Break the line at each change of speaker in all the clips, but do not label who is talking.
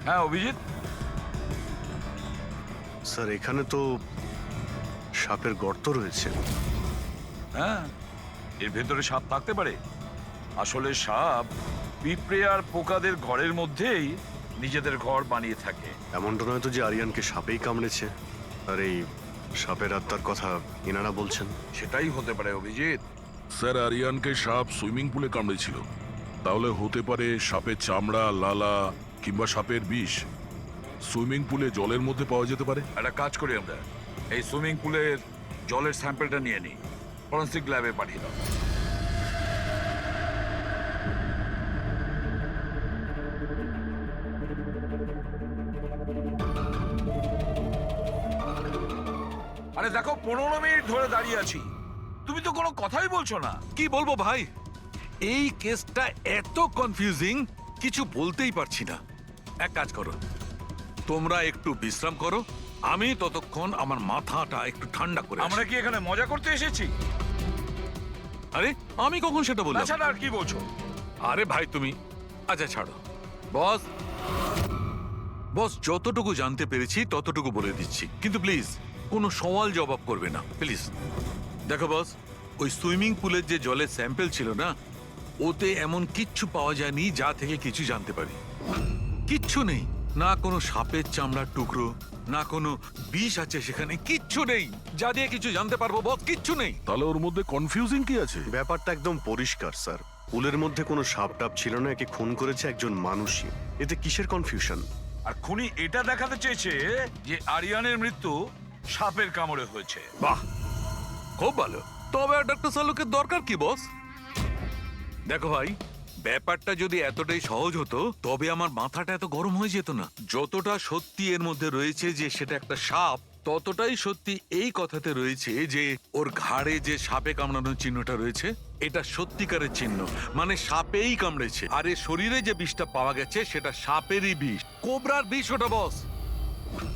হ্যাঁ অভিজিৎ,
স্যার এখানে তো সাপের গর্ত রয়েছে।
হ্যাঁ এর ভেতরে সাপ থাকতে পারে। আসলে সাপ পিঁপড়ে আর পোকাদের ঘরের মধ্যেই নিজেদের ঘর বানিয়ে থাকে।
এমনটা নয় তো যে আরিয়ানকে সাপেই কামড়েছে, আর এই সাপের আত্মার কথা এনারা বলছেন?
সেটাই হতে পারে অভিজিৎ।
স্যার, আরিয়ানকে সাপ সুইমিং পুলে কামড়েছিল। তাহলে হতে পারে সাপের চামড়া, লালা কিংবা সাপের বিষ সুইমিং পুলে জলের মধ্যে পাওয়া যেতে পারে।
একটা কাজ করি আমরা, এই সুইমিং পুলের জলের স্যাম্পলটা নিয়ে নিই, ফরেন্সিক ল্যাবে পাঠিয়ে দাও। আরে দেখো 15 মিনিট ধরে দাঁড়িয়ে আছি, তুমি তো কোনো কথাই বলছো না।
কি বলবো ভাই, এই কেসটা এত কনফিউজিং, কিছু বলতেই পারছি না। এক কাজ করো, তোমরা একটু বিশ্রাম করো, আমি ততক্ষণ আমার মাথাটা একটু ঠান্ডা করে
আমরা
আসি।
কি এখানে মজা করতে এসেছি?
আরে আমি কখন সেটা বললাম?
তাছাড়া আর কি বলছো?
আরে ভাই তুমি, আচ্ছা ছাড়ো। বস বস যতটুকু জানতে পেরেছি ততটুকু বলে দিচ্ছি, কিন্তু প্লিজ কোনো সওয়াল জবাব করবে না প্লিজ। দেখো বস, ওই সুইমিং পুলের যে জলের স্যাম্পল ছিল না, ওতে এমন কিচ্ছু পাওয়া যায়নি যা থেকে কিছু জানতে পারি। কিচ্ছু নেই, না কোনো সাপের চামড়ার টুকরো, না কোনো বিষ আছে সেখানে, কিচ্ছু নেই যা দিয়ে কিছু জানতে পারবো বস, কিচ্ছু নেই।
তাহলে ওর মধ্যে কনফিউজিং কি আছে?
ব্যাপারটা একদম পরিষ্কার স্যার, পুলের মধ্যে কোনো সাপ টাপ ছিল না, একে খুন করেছে একজন মানুষই। এতে কিসের কনফিউশন?
আর খুনি এটা দেখাতে চেয়েছে যে আরিয়ানের মৃত্যু সাপের কামড়ে হয়েছে।
বাহ, খুব ভালো। তবে ডক্টর সালুকের দরকার কি বস? দেখো ভাই, ব্যাপারটা যদি এতটাই সহজ হতো তবে আমার মাথাটা এত গরম হয়ে যেত না। যতটা সত্যি এর মধ্যে রয়েছে যে সেটা একটা সাপ, ততটাই সত্যি এই কথাতে রয়েছে যে ওর ঘাড়ে যে সাপে কামড়ানোর চিহ্নটা রয়েছে এটা সত্যিকারের চিহ্ন, মানে সাপেই কামড়েছে। আর এর শরীরে যে বিষটা পাওয়া গেছে সেটা সাপেরই বিষ, কোবরার বিষ ওটা বস।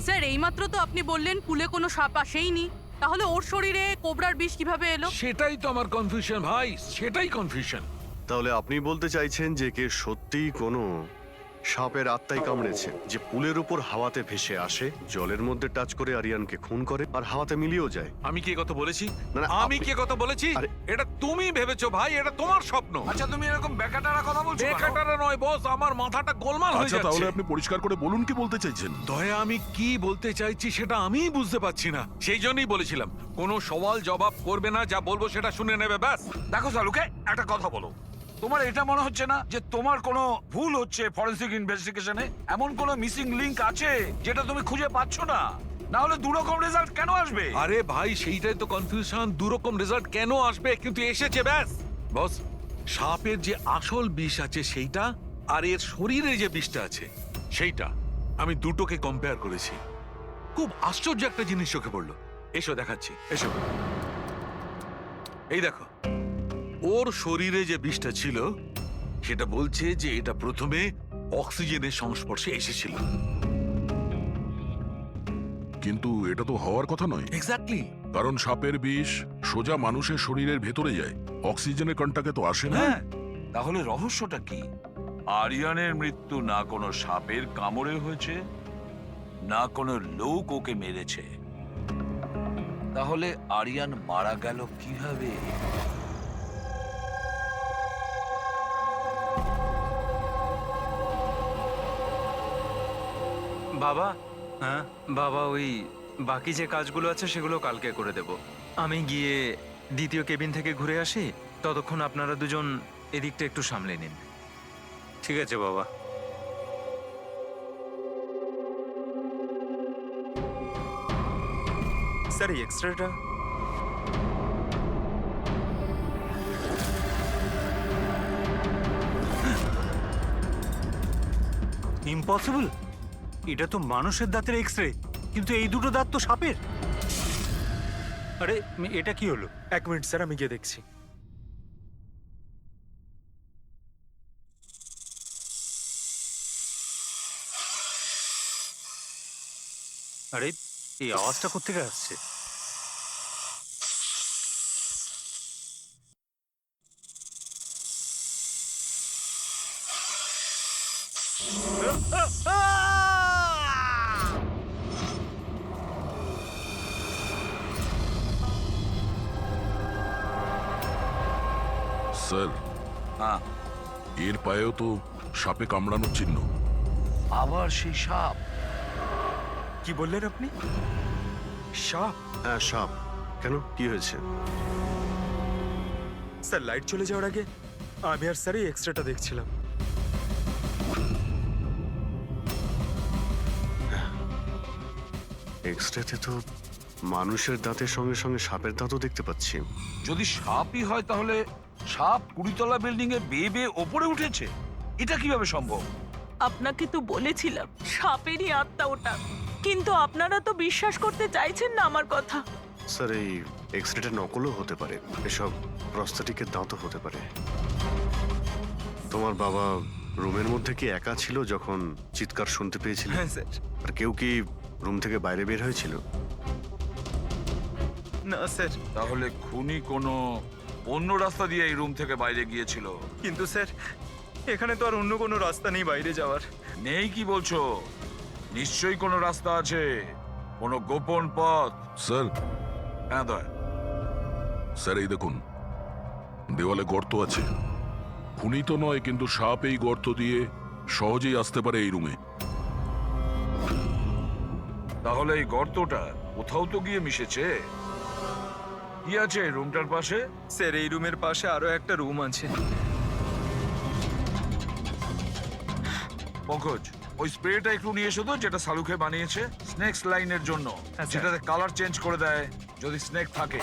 স্যার এইমাত্র তো আপনি বললেন পুলে কোনো সাপ আসেইনি, তাহলে ওর শরীরে কোবরার বিষ কিভাবে এলো?
সেটাই তো আমার কনফিউশন ভাই, সেটাই কনফিউশন।
তাহলে আপনি বলতে চাইছেন যে কে সত্যিই কোনো সাপের আত্মাই কামড়েছে, যে পুলের উপর হাওয়াতে ভেসে আসে, জলের মধ্যে টাচ করে আরিয়ানকে খুন করে আর হাওয়াতে মিলিয়েও যায়?
আমি কি কথা বলেছি?
না, না,
আমি
আপনি-
কি কথা বলেছি?
আরে-
এটা তুমি ভেবেছো ভাই, এটা তোমার স্বপ্ন।
আচ্ছা তুমি এরকম বেকাটারা কথা বলছো কেন?
বেকারটা নয় বস, আমার মাথাটা গোলমাল হয়ে
আচ্ছা, তাহলে
যাচ্ছে।
আপনি পরিষ্কার করে বলুন কি বলতে চাইছেন।
দয়া, আমি কি বলতে চাইছি সেটা আমিই বুঝতে পারছি না, সেই জন্যই বলেছিলাম কোনো সওয়াল জবাব করবে না, যা বলবো সেটা শুনে নেবে ব্যাস।
দেখো সালুকে, একটা কথা বলো, তোমার এটা মনে হচ্ছে না যে তোমার কোনো ভুল হচ্ছে ফরেন্সিক ইনভেস্টিগেশনে? এমন কোনো মিসিং লিংক আছে যেটা তুমি খুঁজে পাচ্ছ না? না হলে দুরকম রেজাল্ট কেন আসবে?
আরে ভাই, সেইটাই তো কনফিউশন, দুরকম রেজাল্ট কেন আসবে, কিন্তু এসেছে ব্যাস। বস, সাপের যে আসল বিষ আছে সেইটা, আর এর শরীরে যে বিষটা আছে সেইটা, আমি দুটোকে কম্পেয়ার করেছি। খুব আশ্চর্য একটা জিনিস চোখে পড়লো। এসো দেখাচ্ছি, এসো। এই দেখো, ওর শরীরে যে বিষটা ছিল সেটা বলছে যে এটা প্রথমে অক্সিজেনের সংস্পর্শে এসেছিল।
কিন্তু এটা তো হওয়ার কথা নয়,
এক্স্যাক্টলি।
কারণ সাপের বিষ সোজা মানুষের শরীরের ভেতরে যায়, অক্সিজেনের কন্টাক্টে তো আসে না।
হ্যাঁ, তাহলে রহস্যটা কি? আরিয়ানের মৃত্যু না কোনো সাপের কামড়ে হয়েছে, না কোনো লোক ওকে মেরেছে। তাহলে আরিয়ান মারা গেল কিভাবে?
বাবা, হ্যাঁ বাবা, ওই বাকি যে কাজগুলো আছে সেগুলো কালকে করে দেব। আমি গিয়ে দ্বিতীয় কেবিন থেকে ঘুরে আসি, ততক্ষণ আপনারা দুজন এদিকটা একটু সামলে নিন। ঠিক আছে বাবা। স্যার এই এক্সট্রাটা। ইম্পসিবল, এটা তো মানুষের দাঁতের এক্স-রে, কিন্তু এই দুটো দাঁত তো সাপের। আরে এটা কি হলো? এক মিনিট স্যার, আমি গিয়ে দেখছি। আরে এই আওয়াজটা কোত্থেকে আসছে?
স্যার,
হ্যাঁ,
এর পায়েও তো সাপে কামড়ানোর চিহ্ন।
আবার সেই সাপ।
কি বললেন আপনি? সাপ?
হ্যাঁ, সাপ। কেন, কি হয়েছে?
স্যার, লাইট চলে যাওয়ার আগে আমি আর স্যারই এক্সট্রাটা দেখছিলাম।
এক্সরেতে তো মানুষের দাঁতের সঙ্গে সঙ্গে সাপের দাঁতও দেখতে পাচ্ছি।
যদি সাপই হয় তাহলে সাপ 20 তলা বিল্ডিং এ বেয়ে বেয়ে ওপরে উঠেছে, এটা কিভাবে সম্ভব?
আপনাকে তো বলেছিলাম সাপেরই আত্মা ওটা, কিন্তু আপনারা তো বিশ্বাস করতে চাইছেন না আমার কথা।
স্যার, এই এক্সরেটা নকলও হতে পারে, এসব প্রস্থেটিকের দাঁতও হতে পারে। তোমার বাবা রুমের মধ্যে কি একা ছিল যখন চিৎকার শুনতে পেয়েছিল?
হ্যাঁ স্যার।
আর কেউ কি রুম থেকে বাইরে বের হয়েছিল?
না স্যার,
তাহলে খুনি কোনো অন্য রাস্তা দিয়ে এই রুম থেকে বাইরে গিয়েছিল।
কিন্তু স্যার এখানে তো আর অন্য কোনো রাস্তা নেই বাইরে যাওয়ার।
নেই কি বলছো? নিশ্চয়ই কোনো রাস্তা আছে, কোনো গোপন পথ।
স্যার,
হ্যাঁ দয়া,
স্যার এই দেখুন, দেওয়ালে গর্ত আছে। খুনি তো নয়, কিন্তু সাপ এই গর্ত দিয়ে সহজেই আসতে পারে এই রুমে।
তাহলে এই গর্তটা কোথাও তো গিয়ে মিশেছে। কি আছে এই রুমটার পাশে?
স্যার, এই রুমের পাশে আরো একটা রুম আছে।
পঙ্কজ, ওই স্প্রেটা একটু নিয়ে এসো তো, যেটা সালুকে বানিয়েছে স্নেক লাইনের জন্য,
হ্যাঁ, স্যার।
যেটাতে কালার চেঞ্জ করে দেয় যদি স্নেক থাকে।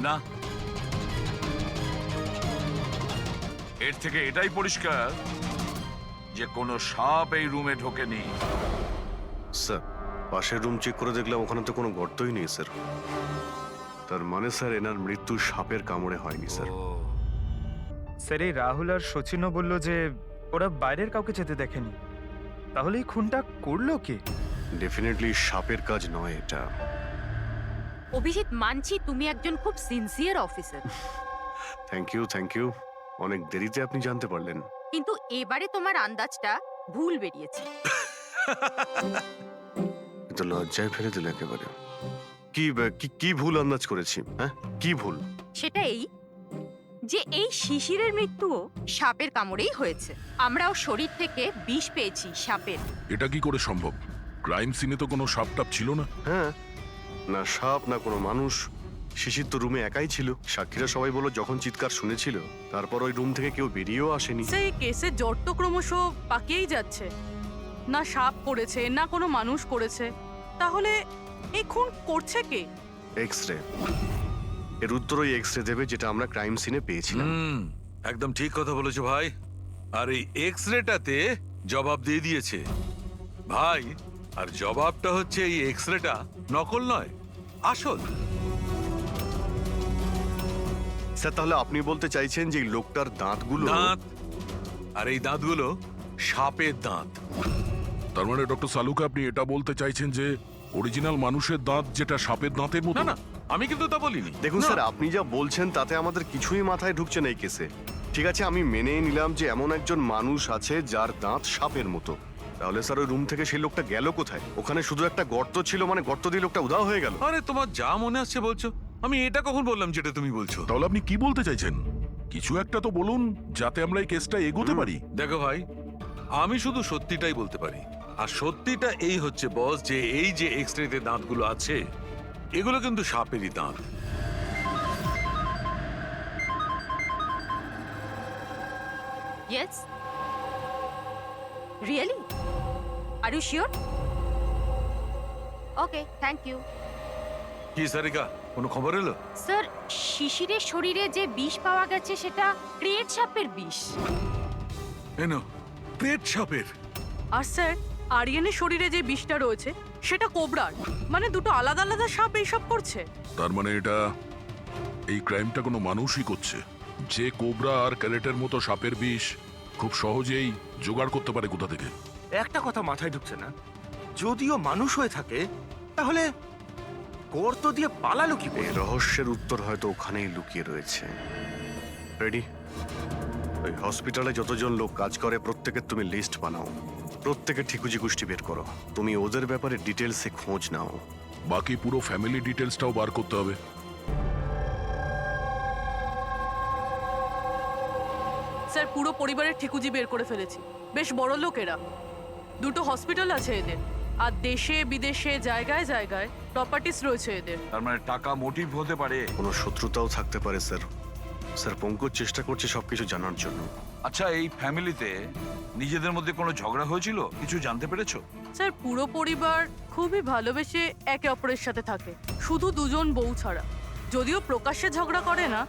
না, এর থেকে এটাই পরিষ্কার যে কোনো সাপ এই রুমে ঢোকেনি।
স্যার, পাশের রুম চেক করে দেখলাম ওখানে তো কোনো গর্তই নেই স্যার। তার মানে স্যার এনার মৃত্যু সাপের কামড়ে হয়নি স্যার।
স্যার, এই রাহুল আর সচিনও বলল যে ওরা বাইরের কাউকে যেতে দেখেনি। তাহলে এই খুনটা করলো কে?
ডেফিনেটলি সাপের কাজ নয় এটা।
অভিজিৎ, মানছি তুমি একজন খুব সিনসিয়ার অফিসার,
থ্যাংক ইউ। অনেক দেরিতে আপনি জানতে পারলেন।
কিন্তু এবারে তোমার আন্দাজটা ভুল বেরিয়েছে।
কিন্তু লজ্জায় ফেলে দিল একেবারে। কি ভুল আন্দাজ করেছি? হ্যাঁ, কি ভুল?
সেটা এই যে এই শিশিরের মৃত্যুও সাপের কামড়েই হয়েছে। আমরাও শরীর থেকে বিষ পেয়েছি সাপের।
এটা কি করে সম্ভব? ক্রাইম সিনে তো কোনো সাপ টাপ ছিল না।
হ্যাঁ, না সাপ না কোনো মানুষ। শিশির তো রুমে একাই ছিল। সাক্ষীরা সবাই বলল যখন চিৎকার শুনেছিল তারপর ওই রুম থেকে কেউ বেরিয়েও আসেনি।
সেই কেসের জট তো ক্রমশ পাকিয়েই যাচ্ছে। না সাপ করেছে, না কোনো মানুষ করেছে। তাহলে এই খুন করছে কে?
এক্সরে। এর উত্তর ওই এক্সরে দেবে যেটা আমরা ক্রাইম সিনে পেয়েছিলাম।
একদম ঠিক কথা বলেছো ভাই। আর এই এক্স রেটাতে জবাব দিয়ে দিয়েছে ভাই। আর জবাবটা হচ্ছে এই এক্স রেটা নকল নয়, আসল।
স্যার, তাহলে আপনি বলতে চাইছেন যে এই লোকটার দাঁতগুলো?
দাঁত, আর এই দাঁতগুলো সাপের দাঁত।
তার মানে ডক্টর সালুকে আপনি এটা বলতে চাইছেন যে অরিজিনাল মানুষের দাঁত যেটা সাপের দাঁতের মতো?
না না, আমি কিন্তু তা বলিনি।
দেখুন
না।
স্যার, আপনি যা বলছেন তাতে আমাদের কিছুই মাথায় ঢুকছে না এই কেসে। ঠিক আছে, আমি মেনে নিলাম যে এমন একজন মানুষ আছে যার দাঁত সাপের মতো। তাহলে স্যার ওই রুম থেকে সেই লোকটা গেল কোথায়? ওখানে শুধু একটা গর্ত ছিল, মানে গর্ত দিয়ে লোকটা উধাও হয়ে গেল।
আরে তোমার যা মনে আসছে বলছো। আমি এটা কখন বললাম যেটা তুমি বলছো?
তাহলে আপনি কি বলতে চাইছেন? কিছু একটা তো বলুন যাতে আমরা এই কেসটা এগোতে পারি।
দেখো ভাই, আমি শুধু সত্যিটাই বলতে পারি। আর সত্যিটা এই হচ্ছে বস, যে এই যে এক্সরেতে দাঁতগুলো আছে এগুলো কিন্তু সাপেরই দাঁত।
Yes, really? Are you sure? Okay, thank you.
কি সারিকা, কোনো খবর এলো?
স্যার, শিশিরের শরীরে যে বিষ পাওয়া গেছে সেটা ক্রিয়েট সাপের বিষ।
এনো, পেট সাপের।
আর স্যার, আরিয়ানের শরীরে যে বিষটা রয়েছে সেটা কোবরার। মানে দুটো আলাদা আলাদা সাপ এইসব করছে।
তার মানে এটা, এই ক্রাইমটা কোনো মানুষই করছে, যে কোবরা আর ক্যারেটের মতো সাপের বিষ খুব সহজেই জোগাড় করতে পারে কোথা থেকে।
একটা কথা মাথায় ঢুকছে না, যদিও মানুষ হয়ে থাকে তাহলে গর্ত দিয়ে পালালো কি
এই
করে?
রহস্যের উত্তর হয়তো ওখানেই লুকিয়ে রয়েছে। রেডি? ওই হসপিটালে যতজন লোক কাজ করে প্রত্যেকের তুমি লিস্ট বানাও, প্রত্যেকের ঠিকুজি গোষ্ঠী বের করো, তুমি ওদের ব্যাপারে ডিটেলসে খোঁজ নাও।
বাকি পুরো ফ্যামিলি ডিটেলসটাও বার করতে হবে।
স্যার পুরো পরিবারের ঠিকুজি বের করে ফেলেছি। বেশ বড় লোক এরা, 2টো হসপিটাল আছে এদের, আর দেশে বিদেশে জায়গায় জায়গায় প্রপার্টিস রয়েছে এদের।
তার মানে টাকা মোটিভ হতে পারে।
কোনো শত্রুতাও থাকতে পারে স্যার। স্যার পঙ্কজ চেষ্টা করছে সবকিছু জানার জন্য।
আচ্ছা, এই ফ্যামিলিতে নিজেদের মধ্যে কোনো ঝগড়া হয়েছিল, কিছু জানতে পেরেছো?
স্যার পুরো পরিবার খুবই ভালোবেসে একে অপরের সাথে থাকে, শুধু 2জন বউ ছাড়া। যদিও প্রকাশ্যে ঝগড়া করে না,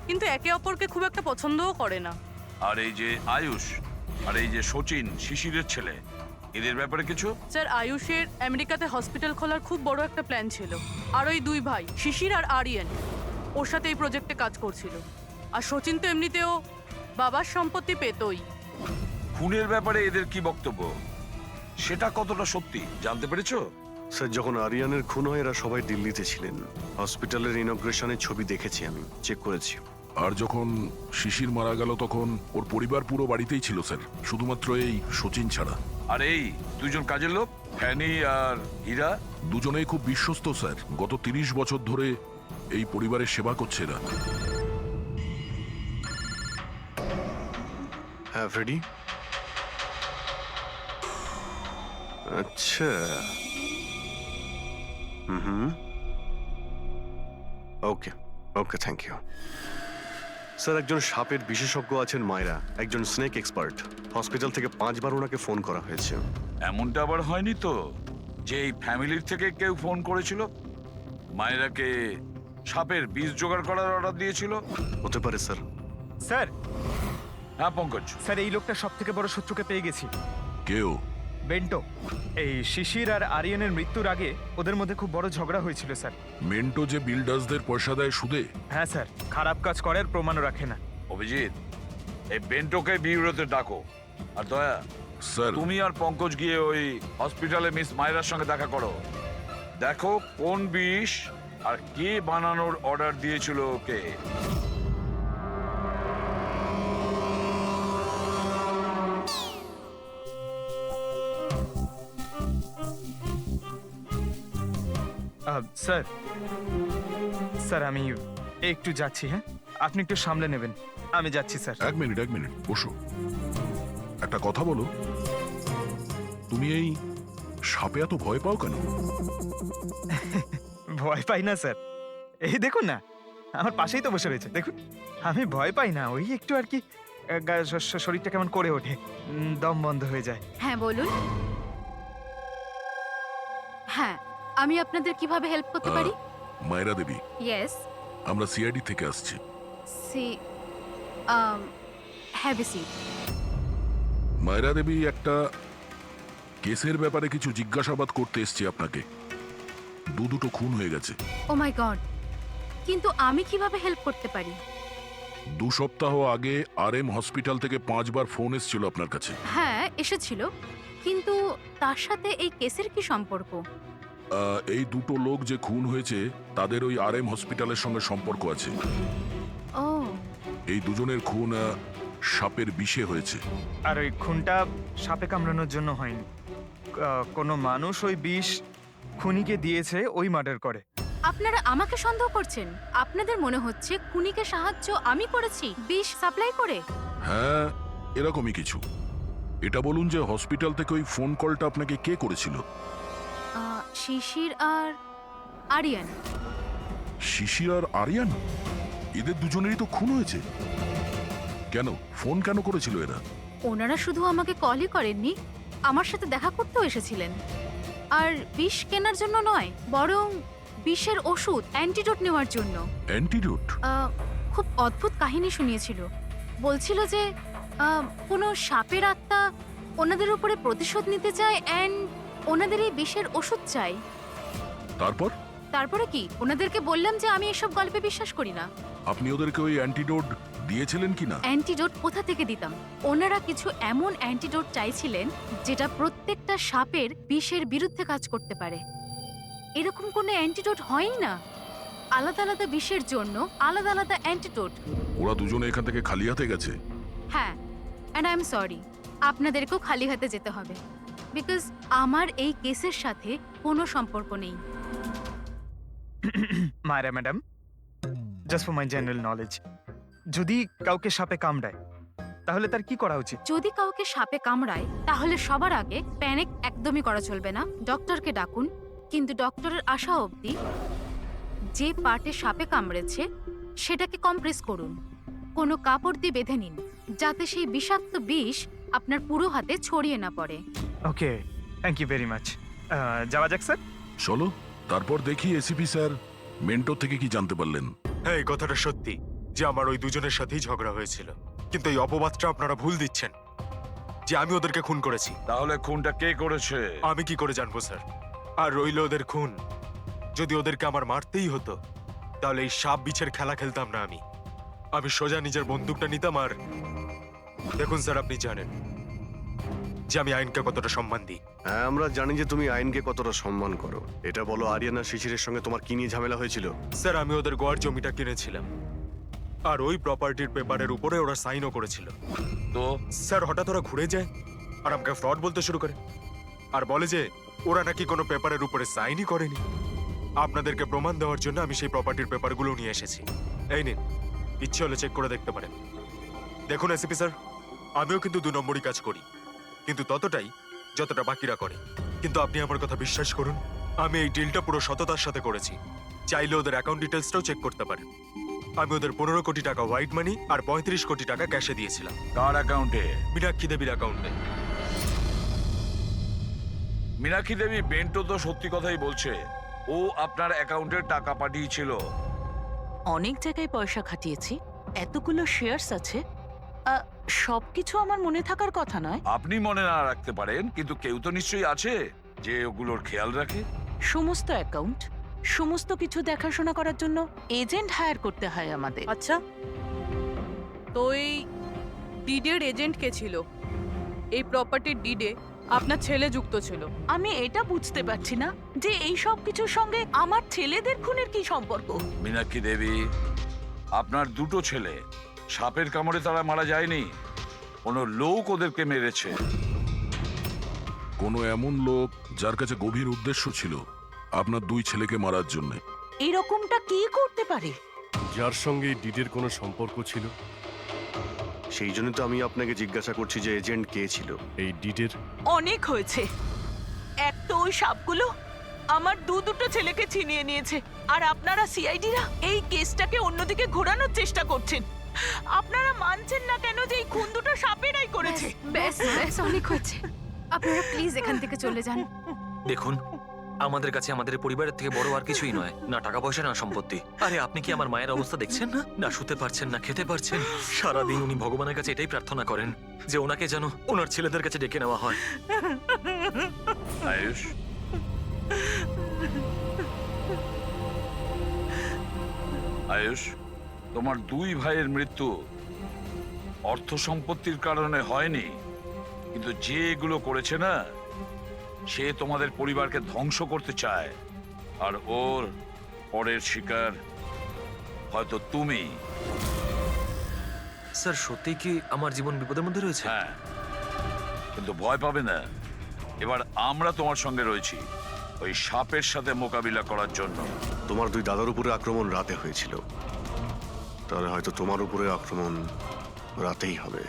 কিন্তু একে অপরকে খুব একটা পছন্দও করে না।
আর এই যে আয়ুষ আর এই যে সচিন, শিশিরের ছেলে, এদের ব্যাপারে কিছু?
স্যার আয়ুষের আমেরিকাতে হসপিটাল খোলার খুব বড় একটা প্ল্যান ছিল, আর ওই 2 ভাই শিশির আর আরিয়ান ওর সাথে এই প্রজেক্টে কাজ করছিল। আর সচিন তো এমনিতেও বাবার সম্পত্তি পেতই।
খুনের ব্যাপারে এদের কি বক্তব্য, সেটা কতটা সত্যি জানতে পেরেছো?
স্যার যখন আরিয়ানের খুন হয় এরা সবাই দিল্লিতে ছিলেন। হসপিটালের ইনগ্রেশনের ছবি দেখেছি, আমি চেক করেছি।
আর যখন শিশির মারা গেল তখন ওর পরিবার পুরো বাড়িতেই ছিল স্যার, শুধুমাত্র এই সচিন ছাড়া।
আর এই 2জন কাজের লোক, ফ্যানি আর হীরা,
দুজনেই খুব বিশ্বস্ত স্যার। গত 30 বছর ধরে এই পরিবারের সেবা করছে এরা।
হ্যাঁ ফ্রেডি। আচ্ছা, হুম, ওকে ওকে, থ্যাংক ইউ স্যার। একজন সাপের বিশেষজ্ঞ আছেন মায়রা, একজন স্নেক এক্সপার্ট। হসপিটাল থেকে 5 বার ওনাকে ফোন করা হয়েছে।
এমনটা আবার হয়নি তো যে এই ফ্যামিলির থেকে কেউ ফোন করেছিল, মায়েরাকে সাপের বীজ জোগাড় করার অর্ডার দিয়েছিল?
হতে পারে স্যার।
স্যার,
হ্যাঁ পঙ্কজ।
স্যার এই লোকটা সব থেকে বড় শত্রুকে পেয়ে গেছি।
কেউ?
বেন্টো। এই শিশির আর আরিয়ানের মৃত্যুর আগে ওদের মধ্যে খুব বড় ঝগড়া হয়েছিল স্যার।
মেন্টো যে বিল্ডার্সদের পয়সা দেয় সুদে?
হ্যাঁ স্যার, খারাপ কাজ করার প্রমাণও রাখে না।
অভিজিৎ, এই বেন্টোকে বিউরোতে ডাকো। আর দয়া,
স্যার
তুমি আর পঙ্কজ গিয়ে ওই হসপিটালে মিস মায়রার সঙ্গে দেখা করো। দেখো কোন বিষ আর কে বানানোর অর্ডার দিয়েছিল ওকে।
স্যার, স্যার আমি একটু যাচ্ছি। হ্যাঁ, আপনি একটু সামলে নেবেন, আমি যাচ্ছি স্যার।
এক মিনিট বসো। একটা কথা বলো, তুমি এই সাপে এত ভয় পাও কেন?
ভয় পাই না স্যার, এই দেখুন না, আমার পাশেই তো বসে রয়েছে, দেখুন। আমি ভয় পাই না, ওই একটু আর কি শরীরটা কেমন করে ওঠে, দম বন্ধ হয়ে যায়।
হ্যাঁ বলুন। হ্যাঁ, আমি আপনাদের কিভাবে হেল্প করতে পারি?
মায়রা দেবী,
ইয়েস।
আমরা সিআইডি থেকে আসছি।
See have a seat.
Myra Devi, একটা কেসের ব্যাপারে কিছু জিজ্ঞাসাবাদ করতে এসছি আপনাকে। দুটো খুন হয়ে গেছে।
ও মাই গড, কিন্তু আমি কিভাবে হেল্প করতে পারি?
2 সপ্তাহ আগে RM হসপিটাল থেকে 5 বার ফোন এসেছিল আপনার কাছে।
হ্যাঁ এসেছিল, কিন্তু তার সাথে এই কেসের কি সম্পর্ক?
এই 2টো লোক যে খুন হয়েছে তাদের ওই RM হসপিটালের সঙ্গে সম্পর্ক আছে।
ও,
এই দুজনের খুন সাপের বিষে হয়েছে।
আর ওই খুনটা সাপে কামড়ানোর জন্য হয়নি, কোনো মানুষ ওই বিষ খুনিকে দিয়েছে, ওই মার্ডার করে।
আপনারা আমাকে সন্দেহ করছেন? আপনাদের মনে হচ্ছে খুনিকে সাহায্য আমি করেছি বিষ সাপ্লাই করে?
হ্যাঁ, এরকমই কিছু। এটা বলুন যে হসপিটাল থেকে ওই ফোন কলটা আপনাকে কে করেছিল?
শিশির আর আরিয়ান।
শিশির আর আরিয়ান? এদের দুজনেরই তো খুন হয়েছে। কেন ফোন কেন করেছিল এরা?
ওনারা শুধু আমাকে কলই করেননি, আমার সাথে দেখা করতেও এসেছিলেন। আর বিষ কেনার জন্য নয়, বরং বিষের ওষুধ অ্যান্টিডোট নেওয়ার জন্য।
অ্যান্টিডোট?
খুব অদ্ভুত কাহিনী শুনিয়েছিল। বলছিল যে কোনো সাপের আত্মা ওনাদের উপরে প্রতিশোধ নিতে চায় অ্যান্ড ওনাদের এই বিষের ওষুধ চাই। তারপরে কি? ওনাদেরকে বললাম যে আমি এসব গল্পে বিশ্বাস করি না।
আপনি ওদেরকে ওই অ্যান্টিডোট দিয়েছিলেন কিনা?
অ্যান্টিডোট কোথা থেকে দিতাম? ওনারা কিছু এমন অ্যান্টিডোট চাইছিলেন যেটা প্রত্যেকটা সাপের বিষের বিরুদ্ধে কাজ করতে পারে। এরকম কোনো অ্যান্টিডোট হয়ই না। আলাদা আলাদা বিষের জন্য আলাদা আলাদা অ্যান্টিডোট।
ওরা দুজনে এখান থেকে খালি হাতে গেছে।
হ্যাঁ, অ্যান্ড আই এম সরি, আপনাদেরকেও খালি হাতে যেতে হবে বিকজ আমার এই কেসের সাথে কোনো সম্পর্ক নেই।
মায়েরা madam, just for my general knowledge, যদি কাউকে সাপে কামড়ায় তাহলে তার কি করা উচিত?
যদি কাউকে সাপে কামড়ায় তাহলে সবার আগে প্যানিক একদমই করা চলবে না, ডক্টরকে ডাকুন। কিন্তু ডক্টরের আসা অবধি যে পার্টে সাপে কামড়েছে সেটাকে কম্প্রেস করুন, কোনো কাপড় দিয়ে বেঁধে নিন যাতে সেই বিষাক্ত বিষ আপনার পুরো হাতে ছড়িয়ে না পড়ে।
ওকে, থ্যাংক ইউ ভেরি মাচ। যাওয়া যাক স্যার।
চলো তারপর দেখি এসিপি স্যার মেন্টর থেকে কি জানতে পারলেন।
হ্যাঁ, এই কথাটা সত্যি যে আমার ওই দুজনের সাথেই ঝগড়া হয়েছিল, কিন্তু এই অপবাদটা আপনারা ভুল দিচ্ছেন যে আমি ওদেরকে খুন করেছি।
তাহলে খুনটা কে করেছে?
আমি কি করে জানবো স্যার? আর রইল ওদের খুন, যদি ওদেরকে আমার মারতেই হতো তাহলে এই সাপ বিছের খেলা খেলতাম না। আমি সোজা নিজের বন্দুকটা নিতাম। আর দেখুন স্যার, আপনি জানেন যে আমি আইনকে কতটা সম্মান দিই।
হ্যাঁ, আমরা জানি যে তুমি আইনকে কতটা সম্মান করো। এটা বলো, আরিয়ানা শিশিরের সঙ্গে তোমার কি নিয়ে ঝামেলা হয়েছিল?
স্যার, আমি ওদের গোয়ার জমিটা কিনেছিলাম আর ওই প্রপার্টির পেপারের উপরে ওরা সাইনও করেছিল।
তো
স্যার, হঠাৎ ওরা ঘুরে যায় আর আমাকে ফ্রড বলতে শুরু করে আর বলে যে ওরা নাকি কোনো পেপারের উপরে সাইনই করেনি। আপনাদেরকে প্রমাণ দেওয়ার জন্য আমি সেই প্রপার্টির পেপারগুলো নিয়ে এসেছি। এই নিন, ইচ্ছে হলে চেক করে দেখতে পারেন। দেখুন এসিপি স্যার, আমিও কিন্তু 2 নম্বরই কাজ করি, কিন্তু ততটাই যতটা বাকিরা করে। কিন্তু আপনি আমার কথা বিশ্বাস করুন, আমি এই ডিলটা পুরো সততার সাথে করেছি। চাইলে ওদের অ্যাকাউন্ট ডিটেলসটাও চেক করতে পারেন। আমি ওদের 15 কোটি টাকা হোয়াইট মানি আর 35 কোটি টাকা ক্যাশে দিয়েছিলাম।
কার অ্যাকাউন্টে?
মীনাক্ষী দেবীর অ্যাকাউন্টে।
মীনাক্ষী দেবী বেন্টো তো সত্যি কথাই বলছে, ও আপনার অ্যাকাউন্টে টাকা পাঠিয়েছিল।
অনেক জায়গায় পয়সা খাটিয়েছি, এতগুলো শেয়ার্স আছে, সবকিছু আমার মনে থাকার কথা নয়।
আপনি মনে না রাখতে পারেন, কিন্তু কেউ তো নিশ্চয়ই আছে যে ওগুলোর খেয়াল রাখে।
সমস্ত অ্যাকাউন্ট, সমস্ত কিছু দেখাশোনা করার জন্য এজেন্ট হায়ার করতে হয় আমাদের।
আচ্ছা, তো এই ডিডের এজেন্ট কে ছিল? এই প্রপার্টির ডিডে আপনার ছেলে যুক্ত ছিল।
আমি এটা বুঝতে পারছি না যে এই সব কিছুর সঙ্গে আমার ছেলেদের খুনের কি সম্পর্ক।
মীনাক্ষী দেবী, আপনার 2টো ছেলে সাপের কামড়ে তারা মারা যায়নি, কোনো লোক ওদেরকে মেরেছে।
কোনো এমন লোক যার কাছে গভীর উদ্দেশ্য ছিল আপনার 2 ছেলেকে মারার জন্য।
এরকমটা কি করতে পারে?
যার সঙ্গে এই ডিডের কোনো সম্পর্ক ছিল। সেই জন্য তো আমি আপনাকে জিজ্ঞাসা করছি যে এজেন্ট কে ছিল এই ডিডের।
অনেক হয়েছে। এক তো ওই সাপগুলো আমার দুটো ছেলেকে ছিনিয়ে নিয়েছে, আর আপনারা সিআইডিরা এই কেসটাকে অন্যদিকে ঘোরানোর চেষ্টা করছেন। আপনারা মানছেন না কেন যে এই খুন দুটো সাপেরাই করেছে?
ব্যাস ব্যাস, অনেক হচ্ছে, আপনারা প্লিজ এখান থেকে চলে যান।
দেখুন, আমাদের কাছে আমাদের পরিবারের থেকে বড় আর কিছুই নয়, না টাকা পয়সা না সম্পত্তি। আরে আপনি কি আমার মায়ের অবস্থা দেখছেন না? না শুতে পারছেন না খেতে পারছেন। সারাদিন উনি ভগবানের কাছে এটাই প্রার্থনা করেন যে ওনাকে যেন ওনার ছেলেদের কাছে ডেকে নেওয়া হয়।
আয়ুষ, আয়ুষ, তোমার 2 ভাইয়ের মৃত্যু অর্থ সম্পত্তির কারণে হয়নি, কিন্তু যে এগুলো করেছে না, সে তোমাদের পরিবারকে ধ্বংস করতে চায়। আর ওর পরের শিকার হয়তো তুমি।
স্যার, সত্যি কি আমার জীবন বিপদের মধ্যে রয়েছে?
হ্যাঁ, কিন্তু ভয় পাবে না, এবার আমরা তোমার সঙ্গে রয়েছি ওই সাপের সাথে মোকাবিলা করার জন্য।
তোমার 2 দাদার উপরে আক্রমণ রাতে হয়েছিল, তাহলে হয়তো তোমার উপরে আক্রমণ রাতেই হবে।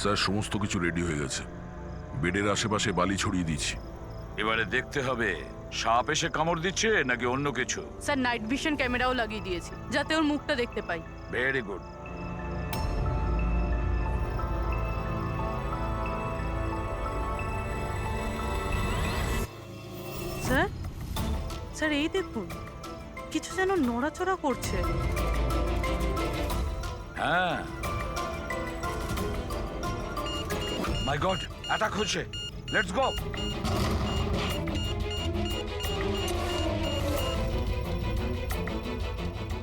স্যার, সমস্ত কিছু রেডি হয়ে গেছে। বেডের আশেপাশে বালি ছড়িয়ে দিচ্ছি।
এবারে দেখতে হবে সাপ এসে কামড় দিচ্ছে নাকি অন্য কিছু।
স্যার, নাইট ভিশন ক্যামেরাও লাগিয়ে দিয়েছি যাতে ওর মুখটা দেখতে পাই।
Very good.
স্যার, স্যার এই দেখুন, কিছু যেন নড়াচড়া করছে।
হ্যাঁ, মাই গড, অ্যাটাক হচ্ছে। Let's go.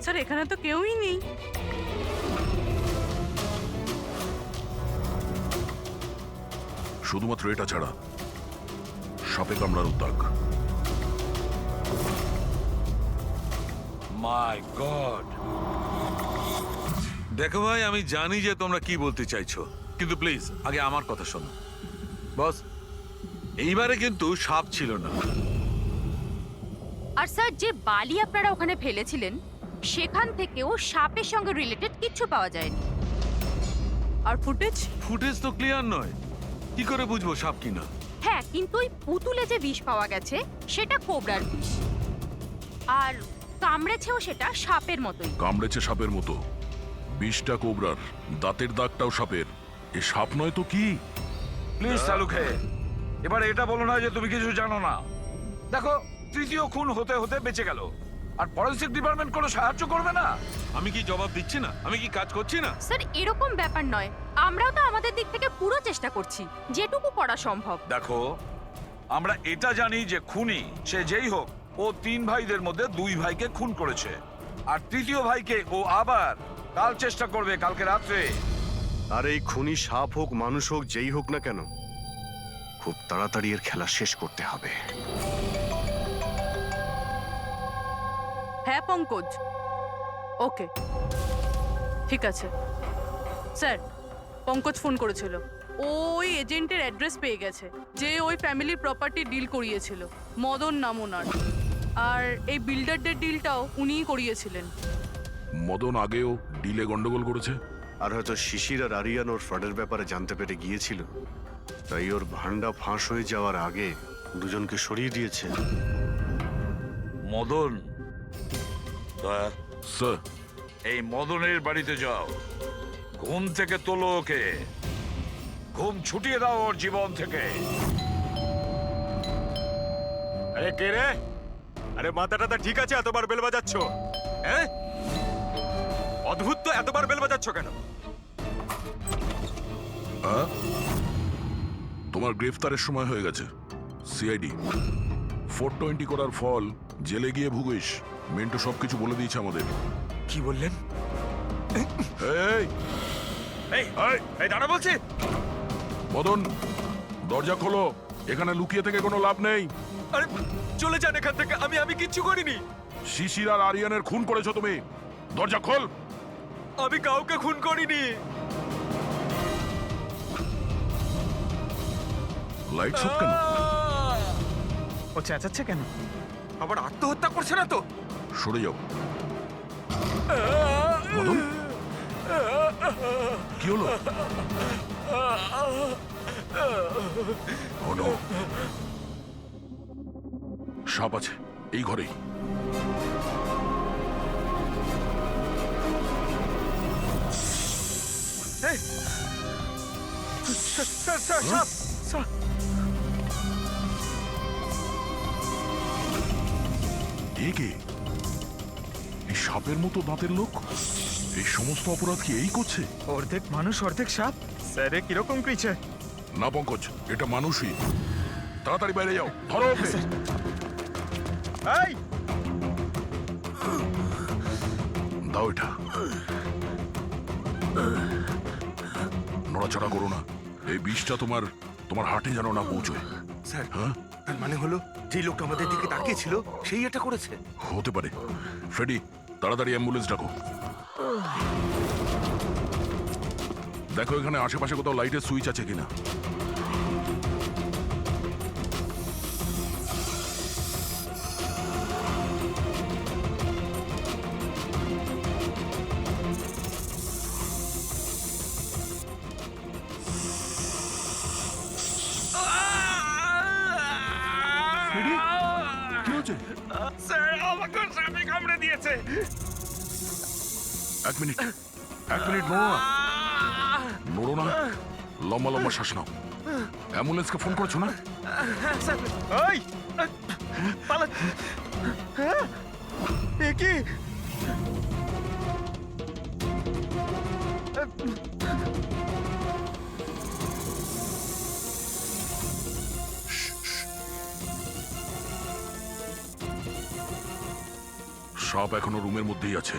স্যার, এখানে তো কেউই নেই।
শুধুমাত্র এটা ছাড়া সাপে কামড়ানোর দাগ।
মাই গড!
দেখো ভাই, আমি জানি যে তোমরা কি বলতে চাইছো, কিন্তু প্লিজ আগে আমার কথা শোনো। বস, এইবারে কিন্তু সাপ ছিল না।
আর স্যার, যে বালি আপনারা ওখানে ফেলেছিলেন সেখান থেকেও সাপের সঙ্গে রিলেটেড কিছু পাওয়া যায়নি।
আর ফুটেজ?
ফুটেজ তো ক্লিয়ার নয়, কি করে বুঝবো সাপ কিনা?
হ্যাঁ, কিন্তু ওই পুতুলে যে বিষ পাওয়া গেছে সেটা কোবরার বিষ, আর কামড়েছেও সেটা সাপের মতোই।
কামড়েছে সাপের মতো, বিষটা কোবরার, দাঁতের দাগটাও সাপের। এ সাপ নয় তো কি?
প্লিজ তালুকে, এবার এটা বলো না যে তুমি কিছু জানো না। দেখো, তৃতীয় খুন হতে হতে বেঁচে গেল, আর ফরেনসিক ডিপার্টমেন্ট কোনো সাহায্য করবে না।
আমি কি জবাব দিচ্ছি না? আমি কি কাজ করছি না?
স্যার, এরকম ব্যাপার নয়, আমরাও তো আমাদের দিক থেকে পুরো চেষ্টা করছি যেটুকু করা সম্ভব।
দেখো, আমরা এটা জানি যে খুনি সে যেই হোক, ও 3 ভাইদের মধ্যে 2 ভাইকে খুন করেছে, আর তৃতীয় ভাইকে ও আবার কাল চেষ্টা করবে, কালকে রাত্রে।
আর এই খুনি সাপ হোক মানুষ হোক যেই হোক না কেন, খুব তাড়াতাড়ি এর খেলা শেষ করতে হবে।
হ্যাঁ পঙ্কজ, ওকে, ঠিক আছে। স্যার, পঙ্কজ ফোন করেছিল, ও ওই এজেন্টের অ্যাড্রেস পেয়ে গেছে যে ওই ফ্যামিলির প্রপার্টি ডিল করিয়েছিল। মদন নাম ওনার, আর এই বিল্ডারদের ডিলটাও উনিই করিয়েছিলেন।
মদন আগেও ডিলে গন্ডগোল করেছে।
আর হয়তো শিশির আর আরিয়ান ওর ফ্রডের ব্যাপারে জানতে পেরে গিয়েছিল, তাই ওর ভান্ডা ফাঁস হয়ে যাওয়ার আগে দুজনকে সরিয়ে দিয়েছে।
মদন,
স্যার,
এই মদনের বাড়িতে যাও, ঘুম থেকে তোলো ওকে, ঘুম ছুটিয়ে দাও ওর জীবন থেকে।
আরে কে রে? আরে মাথাটা ঠিক আছে, এতবার বেল বাজাচ্ছ? হ্যাঁ, অদ্ভুত তো, এতবার বেল বাজাচ্ছ কেন?
তোমার গ্রেফতারের সময় হয়ে গেছে। সিআইডি 420 করার ফল জেলে গিয়ে ভুগিস। মেন্টু সবকিছু বলে দিয়েছে আমাদের।
কি বললেন?
এই
এই এই দাঁড়া বলছি।
মদন, দরজা খোলো, এখানে লুকিয়ে থেকে কোনো লাভ নেই।
আরে চলে যান এখান থেকে, আমি কিচ্ছু করিনি।
শিশির আর আরিয়ানের খুন করেছো তুমি, দরজা খোল।
আমি কাউকে খুন করিনি।
লাইট সব কেন?
ও চেঁচাচ্ছে কেন?
আবার আত্মহত্যা করছে না তো?
সরে যাও। মদন, কি হলো? Oh no! সাপ আছে এই ঘরেই। এ কে? এই সাপের মতো দাঁতের লোক, এই সমস্ত অপরাধ কি এই করছে?
অর্ধেক মানুষ অর্ধেক সাপ। স্যার, কিরকম ক্রিচার?
না পঙ্কজ, এটা মানুষই। তাড়াতাড়ি বাইরে যাও, ধরো ওকে।
এই,
দাও এটা। নড়াচড়া করো না, এই বিষটা তোমার হার্টে যেন না পৌঁছয়।
স্যার,
হ্যাঁ,
তার মানে হলো যে লোকটা আমাদের দিকে তাকিয়ে ছিল সেই এটা করেছে।
হতে পারে। ফ্রেডি, তাড়াতাড়ি অ্যাম্বুলেন্স ডাকো। দেখো এখানে আশেপাশে কোথাও লাইটের সুইচ আছে কিনা। ফ্রেডি, কি হচ্ছে?
স্যার, আমাকে সাপে কামড়ে দিয়েছে।
এক মিনিট, নড়ো না, নড়ো না, লম্বা লম্বা শ্বাস নাও। অ্যাম্বুলেন্সকে ফোন করেছো না?
এই, পালা। হ্যাঁ, এ কি?
সাপ এখনো রুমের মধ্যেই আছে।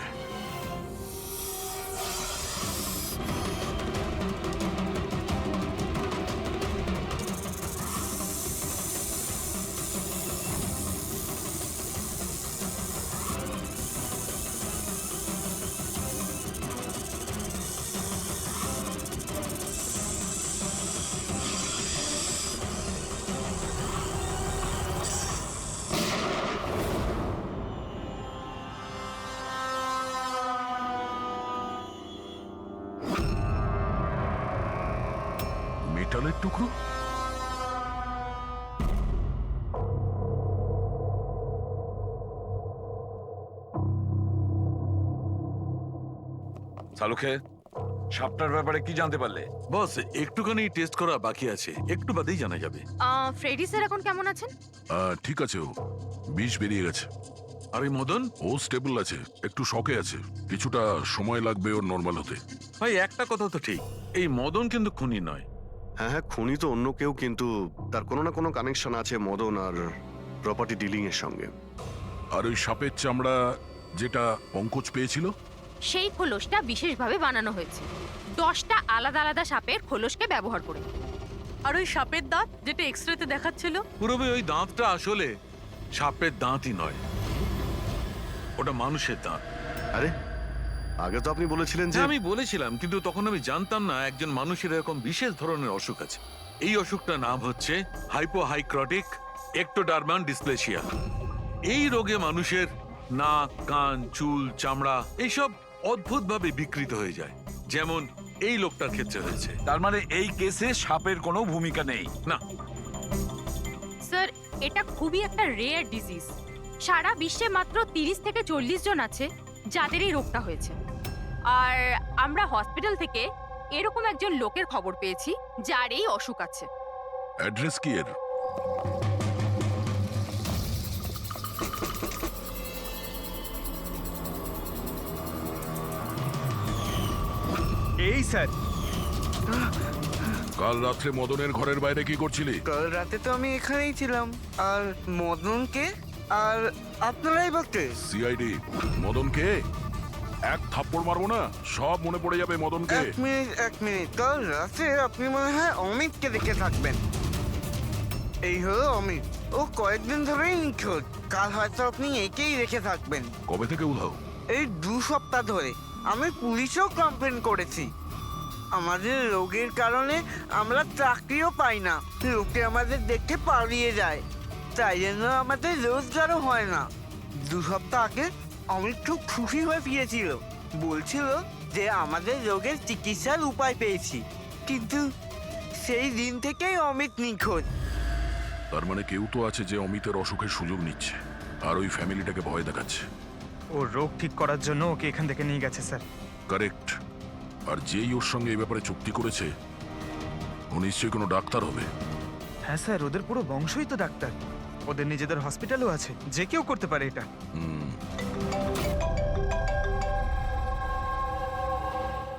মেটালের টুকরো?
সালুখে, সাপটার ব্যাপারে কি জানতে পারলে?
বস একটুখানি টেস্ট করা বাকি আছে, একটু বাদেই জানা যাবে।
ফ্রেডি স্যার এখন কেমন আছেন?
ঠিক আছে, ও বিষ বেরিয়ে গেছে।
আর এই মদন?
ও স্টেবল আছে, একটু শকে আছে, কিছুটা সময় লাগবে ওর নর্মাল হতে।
ভাই একটা কথা তো ঠিক, এই মদন কিন্তু খুনি নয়।
হ্যাঁ হ্যাঁ, খুনি তো অন্য কেউ, কিন্তু তার কোনো না কোনো কানেকশন আছে মদন আর প্রপার্টি ডিলিং এর সঙ্গে।
আর ওই সাপের চামড়া যেটা পঙ্কজ পেয়েছিল,
সেই খোলসটা বিশেষভাবে বানানো হয়েছে 10টা আলাদা আলাদা সাপের খোলসকে ব্যবহার করে।
আর ওই সাপের দাঁত যেটা এক্সরেতে দেখাচ্ছিল,
পুরোপুরি ওই দাঁতটা আসলে সাপের দাঁতই নয়, ওটা মানুষের দাঁত।
আরে আগে তো আপনি বলেছিলেন যে
হ্যাঁ, আমি বলেছিলাম, কিন্তু তখন আমি জানতাম না একজন মানুষের এরকম বিশেষ ধরনের অসুখ আছে। এই অসুখটার নাম হচ্ছে হাইপোহাইক্রটিক একটোডার্মান ডিসপ্লেসিয়া। এই রোগে মানুষের নাক, কান, চুল, চামড়া এইসব অদ্ভুতভাবে বিকৃত হয়ে যায়, যেমন এই লোকটার ক্ষেত্রে হয়েছে।
তার মানে এই কেসে সাপের কোনো ভূমিকা নেই?
না,
স্যার, এটা খুবই একটা রেয়ার ডিজিজ। সারা বিশ্বে মাত্র 30 থেকে 40 জন আছে যাদের এই রোগটা হয়েছে। আর আমরা হসপিটাল থেকে এরকম একজন লোকের খবর পেয়েছি যার এই অসুখ আছে।
অ্যাড্রেস কি এর?
এই স্যার,
কাল রাত্রে মদনের ঘরের বাইরে কি করছিলি?
কাল রাতে তো আমি এখানেই ছিলাম। আর মদনকে আর আপনারাই বলতে
সিআইডি। মদনকে এক থাপ্পড় মারবো না, সব মনে পড়ে যাবে মদনকে।
এক মিনিট, কাল রাতে আপনি মনে হয় অমিতকে দেখে থাকবেন। এই হলো অমিত, ও কয়েকদিন ধরেই নিখোঁজ। কাল হয়তো আপনি একেই রেখে থাকবেন।
কবে থেকে উধাও?
এই 2 সপ্তাহ ধরে আমি পুলিশেও কমপ্লেন করেছি। আমাদের রোগের কারণে আমরা চাকরিও পাই না, লোকে আমাদের দেখে পালিয়ে যায়, তাই জন্য আমাদের রোজগারও হয় না। 2 সপ্তাহ আগে অমিত খুব খুশি হয়ে ফিরেছিল, বলছিল যে আমাদের রোগের চিকিৎসার উপায় পেয়েছি। কিন্তু সেই দিন থেকেই অমিত নিখোঁজ।
তার মানে কেউ তো আছে যে অমিতের অসুখের সুযোগ নিচ্ছে আর ওই ফ্যামিলিটাকে ভয় দেখাচ্ছে।
ওর রোগ ঠিক করার জন্য ওকে এখান থেকে নিয়ে গেছে স্যার।
কারেক্ট। আর যেই ওর সঙ্গে এই ব্যাপারে চুক্তি করেছে ও নিশ্চয়ই কোনো ডাক্তার হবে।
হ্যাঁ স্যার, ওদের পুরো বংশই তো ডাক্তার, ওদের নিজেদের হসপিটালও আছে, যে কেউ করতে পারে এটা।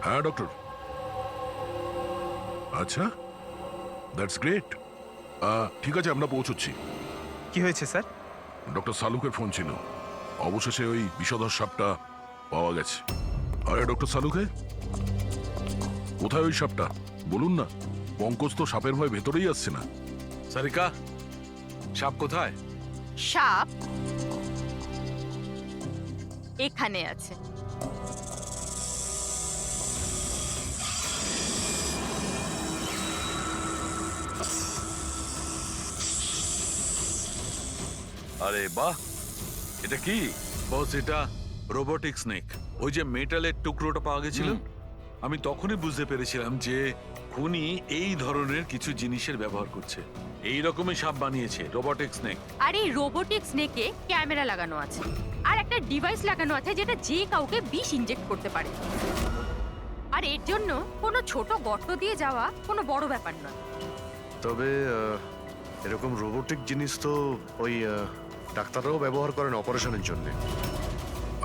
হ্যাঁ ডক্টর। আচ্ছা, দ্যাটস গ্রেট। ঠিক আছে, আমরা পৌঁছচ্ছি।
কি হয়েছে স্যার?
ডক্টর সালুকের ফোন ছিল, অবশেষে ওই বিষধর সাপটা পাওয়া গেছে। আরে ডক্টর সালুকে, কোথায় ওই সাপটা বলুন না? পঙ্কজ তো সাপের ভয় ভেতরেই আসছে না।
সারিকা, সাপ কোথায়?
সাপ এখানে আছে।
আরে বাহ, এটা কি?
বস, এটা রোবোটিক স্নেক। ওই যে মেটালের টুকরোটা পাওয়া গেছিল, আমি তখনই বুঝতে পেরেছিলাম যে খুনি এই ধরনের কিছু জিনিসের ব্যবহার করছে। এই রকমই সাপ বানিয়েছে, রোবোটিক স্নেক।
আর এই রোবোটিক স্নেকে ক্যামেরা লাগানো আছে আর একটা ডিভাইস লাগানো আছে যেটা যে কাউকে বিষ ইনজেক্ট করতে পারে। আর এর জন্য কোনো ছোট গর্ত দিয়ে যাওয়া কোনো বড় ব্যাপার নয়।
তবে এরকম রোবোটিক জিনিস তো ওই ডাক্তাররাও ব্যবহার করেন অপারেশনের জন্য।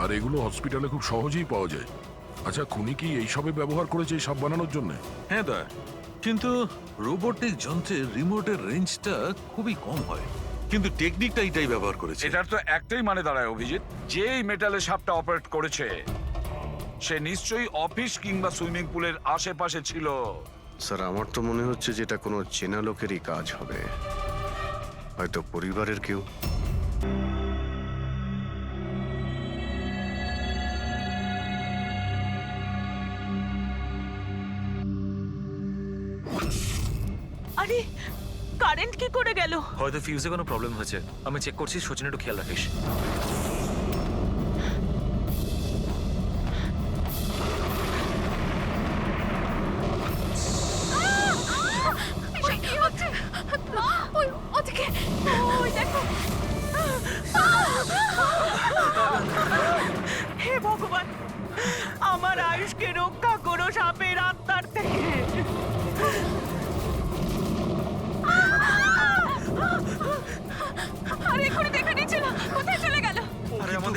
আর এগুলো হসপিটালে খুব সহজেই পাওয়া যায়। আচ্ছা, খুনি কি এইসবে ব্যবহার করেছে এই সাপ বানানোর জন্য?
হ্যাঁ দা, কিন্তু রোবোটিক যন্ত্রের রিমোটের রেঞ্জটা খুবই কম হয়, কিন্তু টেকনিকটা এটাই ব্যবহার করেছে।
এটার তো একটাই মানে দাঁড়ায় অভিজিৎ, যে এই মেটালের সাপটা অপারেট করেছে সে নিশ্চয়ই অফিস কিংবা সুইমিং পুলের আশেপাশে ছিল।
স্যার, আমার তো মনে হচ্ছে যে এটা কোনো চেনা লোকেরই কাজ হবে, হয়তো পরিবারের কেউ।
আরে কারেন্ট কি করে গেল?
হয়তো ফিউজে কোনো প্রবলেম হয়েছে, আমি চেক করছি। সচিন, একটু খেয়াল রাখিস।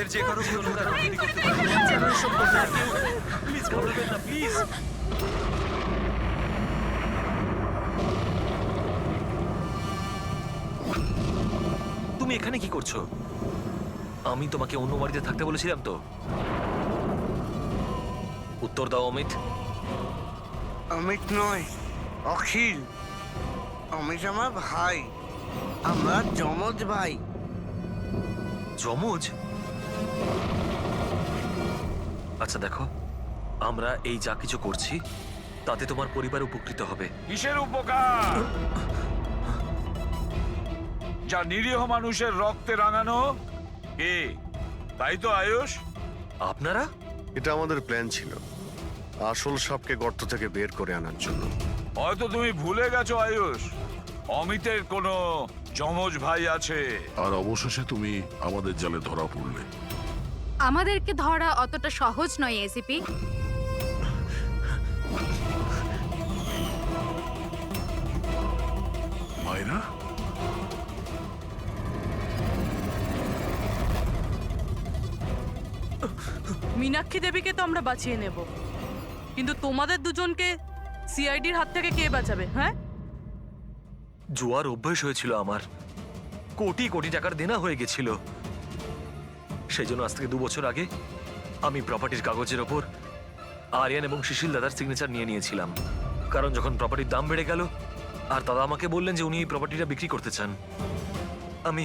গ্রামের যে কারো কোনো তারা ক্ষতি করতে পারে যেন এসব কথা আর কেউ প্লিজ বলবেন না প্লিজ। তুমি এখানে কি করছো? আমি তোমাকে অন্য বাড়িতে থাকতে বলেছিলাম তো। উত্তর দাও অমিত।
অমিত নয়, অখিল। অমিত আমার ভাই, আমরা যমজ ভাই।
যমজ? আচ্ছা দেখো, আমরা এই যা কিছু করছি তাতে তোমার পরিবার উপকৃত হবে।
কিসের উপকার? যা নিরীহ মানুষের রক্তে রাঙানো কে? তাই তো আয়ুষ?
আপনারা?
এটা আমাদের প্ল্যান ছিল, আসল সাপকে গর্ত থেকে বের করে আনার জন্য।
হয়তো তুমি ভুলে গেছো আয়ুষ, অমিতের কোনো যমজ ভাই আছে।
আর অবশেষে তুমি আমাদের জালে ধরা পড়লে।
আমাদেরকে ধরা অতটা সহজ নয় এসিপি।
মায়েরা,
মীনাক্ষী দেবীকে তো আমরা বাঁচিয়ে নেব, কিন্তু তোমাদের দুজনকে সিআইডির হাত থেকে কে বাঁচাবে? হ্যাঁ,
জুয়ার অভ্যেস হয়েছিল আমার, কোটি কোটি টাকার দেনা হয়ে গেছিল। সেই জন্য আজ থেকে 2 বছর আগে আমি প্রপার্টির কাগজের ওপর আরিয়ান এবং সুশীল দাদার সিগনেচার নিয়ে নিয়েছিলাম। কারণ যখন প্রপার্টির দাম বেড়ে গেল আর দাদা আমাকে বললেন যে উনি এই প্রপার্টিটা বিক্রি করতে চান, আমি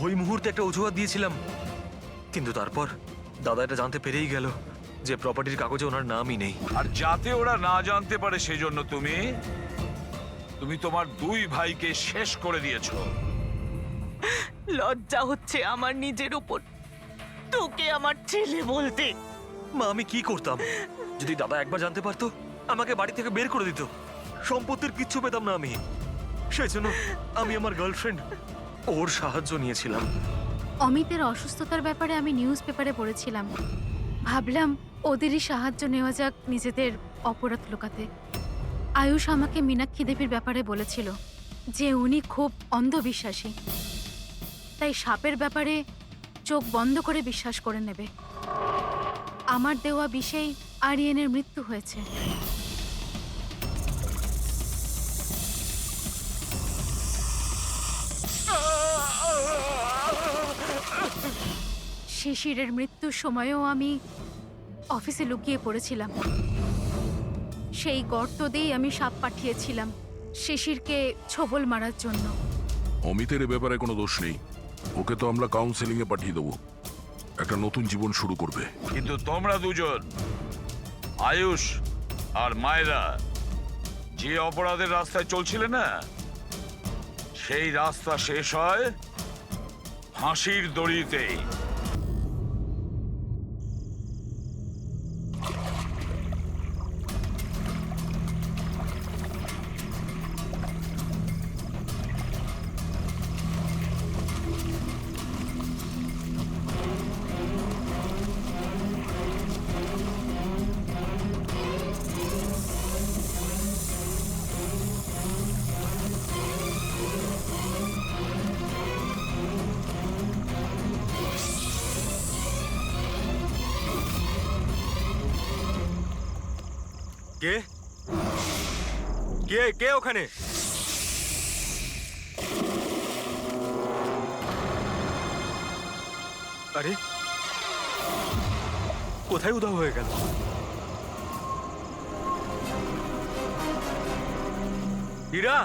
ওই মুহূর্তে একটা অজুহাত দিয়েছিলাম। কিন্তু তারপর দাদা এটা জানতে পেরেই গেল যে প্রপার্টির কাগজে ওনার নামই নেই।
আর যাতে ওরা না জানতে পারে সেজন্য তুমি তোমার 2 ভাইকে শেষ করে দিয়েছো।
লজ্জা হচ্ছে আমার নিজের উপর, তোকে আমার ছেলে বলতে।
মা, আমি কি করতাম? যদি দাদা একবার জানতে পারতো আমাকে বাড়ি থেকে বের করে দিত, সম্পত্তির কিচ্ছু পেতাম না আমি। সেই জন্য আমি আমার গার্লফ্রেন্ড ওর সাহায্য নিয়েছিলাম।
অমিতের অসুস্থতার ব্যাপারে আমি নিউজ পেপারে পড়েছিলাম, ভাবলাম ওদেরই সাহায্য নেওয়া যাক নিজেদের অপরাধ লুকাতে। আয়ুষ আমাকে মীনাক্ষী দেবীর ব্যাপারে বলেছিল যে উনি খুব অন্ধবিশ্বাসী, তাই সাপের ব্যাপারে চোখ বন্ধ করে বিশ্বাস করে নেবে। আমার দেওয়া বিষেই আরিয়ানের মৃত্যু হয়েছে। শিশিরের মৃত্যুর সময়ও আমি অফিসে লুকিয়ে পড়েছিলাম। সেই গর্ত দিয়েই আমি সাপ পাঠিয়েছিলাম শিশিরকে ছোবল মারার জন্য।
অমিতের এ ব্যাপারে কোনো দোষ নেই, ওকে তো আমরা কাউন্সেলিং এ পাঠিয়ে দেবো, একটা নতুন জীবন শুরু করবে।
কিন্তু তোমরা দুজন, আয়ুষ আর মায়েরা, যে অপরাধের রাস্তায় চলছিলে না, সেই রাস্তা শেষ হয় ফাঁসির দড়িতেই।
কে কে কে ওখানে? আরে, কোথায় উধাও হয়ে গেল? হীরা,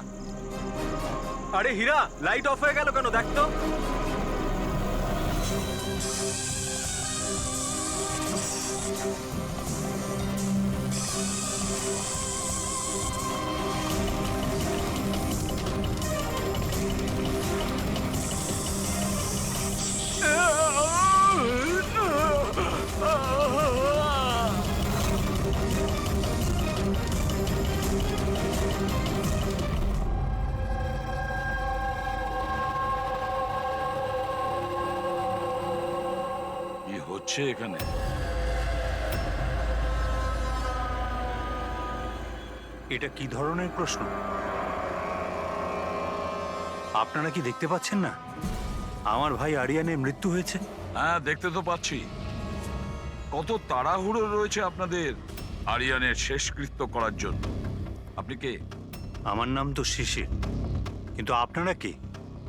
আরে হীরা, লাইট অফ হয়ে গেল কেন? দেখ তো।
কি হচ্ছে এখানে?
এটা কি ধরনের প্রশ্ন? আপনারা কি দেখতে পাচ্ছেন না আমার ভাই আরিয়ানের মৃত্যু হয়েছে?
হ্যাঁ, দেখতে তো পাচ্ছি। কত তাড়াহুড়ো রয়েছে আপনাদের আরিয়ানের শেষকৃত্য করার জন্য। আপনি কে?
আমার নাম তো শিশির, কিন্তু আপনারা কে?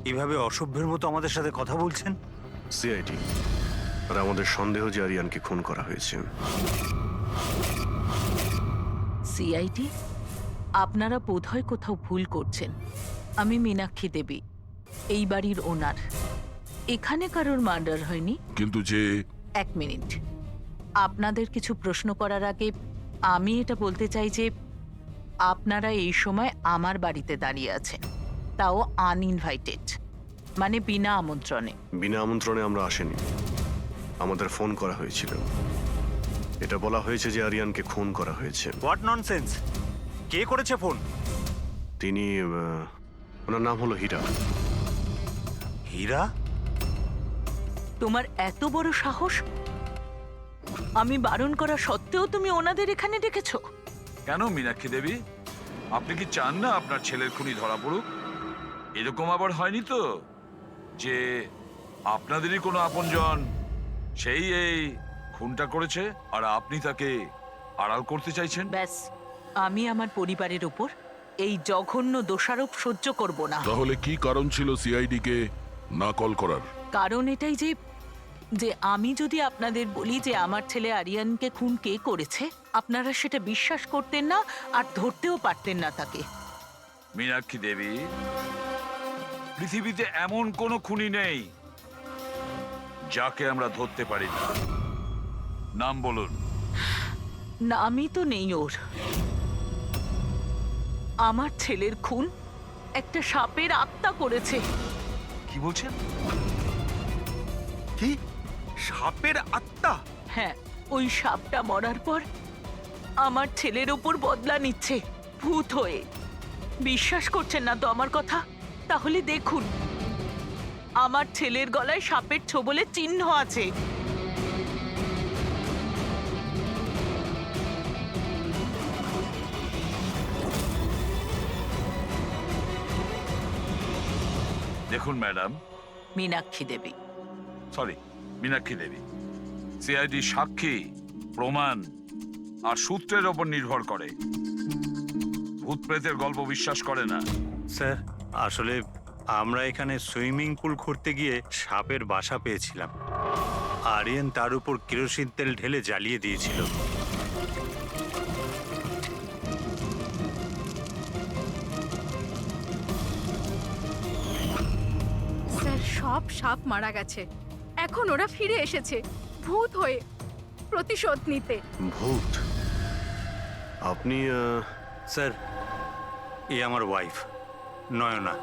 এভাবে অসভ্যের মতো আমাদের সাথে কথা বলছেন?
সিআইডি, আর আমাদের সন্দেহ যে আরিয়ানকে খুন করা হয়েছে।
সিআইডি, আপনারা বোধহয় কোথাও ভুল করছেন। আমি মীনাক্ষী দেবী, এই বাড়ির ওনার। এখানে কারোর মার্ডার হয়নি।
কিন্তু যে
1 মিনিট, আপনাদের কিছু প্রশ্ন করার আগে আমি এটা বলতে চাই যে আপনারা এই সময় আমার বাড়িতে দাঁড়িয়ে আছেন, তাও আনইনভাইটেড, মানে বিনা আমন্ত্রণে।
বিনা আমন্ত্রণে আমরা আসেনি, আমাদের ফোন করা হয়েছিল। এটা বলা হয়েছে যে আরিয়ানকে খুন করা হয়েছে।
What nonsense! কে করেছে ফোন?
তিনি ওনার নাম হলো হীরা।
হীরা?
তোমার এত বড় সাহস! আমি বারণ করা সত্ত্বেও তুমি ওনাদের এখানে ডেকেছো?
কেন মীনাক্ষী দেবী, আপনি কি চান না আপনার ছেলের খুনি ধরা পড়ুক? এরকম আবার হয়নি তো যে আপনাদেরই কোনো আপনজন সেই এই খুনটা করেছে আর আপনি তাকে আড়াল করতে চাইছেন?
ব্যাস, আমি আমার পরিবারের উপর এই জঘন্য দোষারোপ সহ্য করব না।
তাহলে কি কারণ ছিল সিআইডি কে না কল করার?
কারণ এটাই যে যে আমি যদি আপনাদের বলি যে আমার ছেলে আরিয়ানকে খুন কে করেছে, আপনারা সেটা বিশ্বাস করতেন না আর ধরতেও পারতেন না তাকে।
মীনাক্ষী দেবী, পৃথিবীতে এমন কোনো খুনি নেই যাকে আমরা ধরতে পারি না। নাম বলুন।
নামই তো নেই ওর। আমার ছেলের খুন একটা সাপের আত্মা করেছে।
কি বলছেন?
কি? সাপের আত্মা?
হ্যাঁ, ওই সাপটা মরার পর আমার ছেলের ওপর বদলা নিচ্ছে ভূত হয়ে। বিশ্বাস করছেন না তো আমার কথা? তাহলে দেখুন, আমার ছেলের গলায় সাপের ছোবলের চিহ্ন আছে।
দেখুন ম্যাডাম,
মীনাক্ষী দেবী।
সরি, মীনাক্ষী দেবী, সিআইডি সাক্ষী, প্রমাণ আর সূত্রের ওপর নির্ভর করে। ভূত প্রেতের গল্প বিশ্বাস করে না।
স্যার, আসলে আমরা এখানে সুইমিং পুল খুঁড়তে গিয়ে সাপের বাসা পেয়েছিলাম। আরিয়ান তার উপর কেরোসিন তেল ঢেলে জ্বালিয়ে দিয়েছিল।
স্যার, সব সাপ মারা গেছে, এখন ওরা ফিরে এসেছে ভূত হয়ে প্রতিশোধ নিতে।
ভূত? আপনি
স্যার, এ আমার ওয়াইফ নয়না।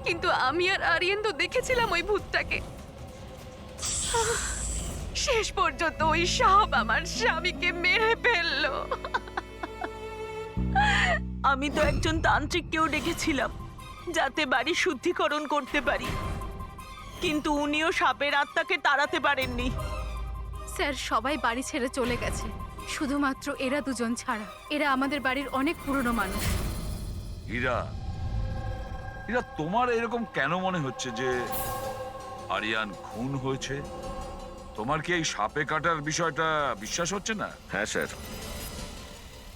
কিন্তু আমি আর আরিয়ান তো দেখেছিলাম ওই ভূতটাকে। শেষ পর্যন্ত ওই সাপ আমার স্বামীকে মেরে ফেললো।
আমি তো একজন তান্ত্রিককেও ডেকেছিলাম যাতে বাড়ি শুদ্ধিকরণ করতে পারি, কিন্তু উনিও সাপের আত্মাকে তাড়াতে পারেননি।
স্যার, সবাই বাড়ি ছেড়ে চলে গেছে, শুধুমাত্র এরা দুজন ছাড়া। এরা আমাদের বাড়ির অনেক পুরনো মানুষ।
হীরা, হীরা, তোমার এরকম কেন মনে হচ্ছে যে আরিয়ান খুন হয়েছে? তোমার কি এই সাপে কাটার বিষয়টা বিশ্বাস হচ্ছে না?
হ্যাঁ স্যার,